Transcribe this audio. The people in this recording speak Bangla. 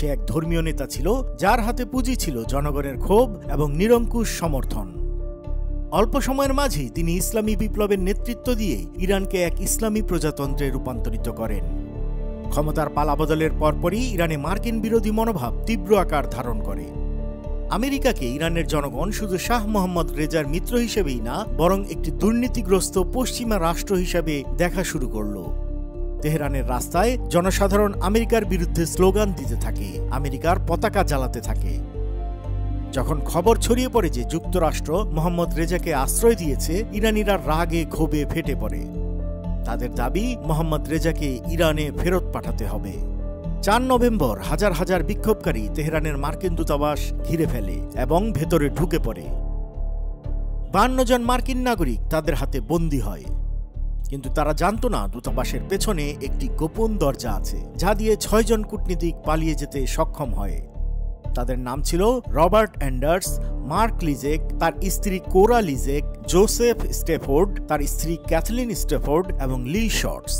সে এক ধর্মীয় নেতা ছিল যার হাতে পুঁজি ছিল জনগণের ক্ষোভ এবং নিরঙ্কুশ সমর্থন। অল্প সময়ের মাঝেই তিনি ইসলামী বিপ্লবের নেতৃত্ব দিয়ে ইরানকে এক ইসলামী প্রজাতন্ত্রে রূপান্তরিত করেন। ক্ষমতার পালাবদলের পরপরই ইরানে মার্কিন বিরোধী মনোভাব তীব্র আকার ধারণ করে। আমেরিকাকে ইরানের জনগণ শুধু শাহ মোহাম্মদ রেজার মিত্র হিসেবেই না, বরং একটি দুর্নীতিগ্রস্ত পশ্চিমা রাষ্ট্র হিসেবে দেখা শুরু করল। তেহরানের রাস্তায় জনসাধারণ আমেরিকার বিরুদ্ধে স্লোগান দিতে থাকে, আমেরিকার পতাকা জ্বালাতে থাকে। যখন খবর ছড়িয়ে পড়ে যে যুক্তরাষ্ট্র মোহাম্মদ রেজাকে আশ্রয় দিয়েছে, ইরানিরা রাগে ক্ষোভে ফেটে পড়ে। তাদের দাবি মোহাম্মদ রেজাকে ইরানে ফেরত পাঠাতে হবে। ৪ নভেম্বর হাজার হাজার বিক্ষোভকারী তেহরানের মার্কিন দূতাবাস ঘিরে ফেলে এবং ভেতরে ঢুকে পড়ে। ৫২ জন মার্কিন নাগরিক তাদের হাতে বন্দী হয়। কিন্তু তারা জানত না দূতাবাসের পেছনে একটি গোপন দরজা আছে, যা দিয়ে ৬ জন কূটনীতিক পালিয়ে যেতে সক্ষম হয়। তাদের নাম ছিল রবার্ট অ্যান্ডার্স, মার্ক লিজেক, তার স্ত্রী কোরা লিজেক, জোসেফ স্টেফোর্ড, তার স্ত্রী ক্যাথলিন স্টেফোর্ড এবং লি শর্টস।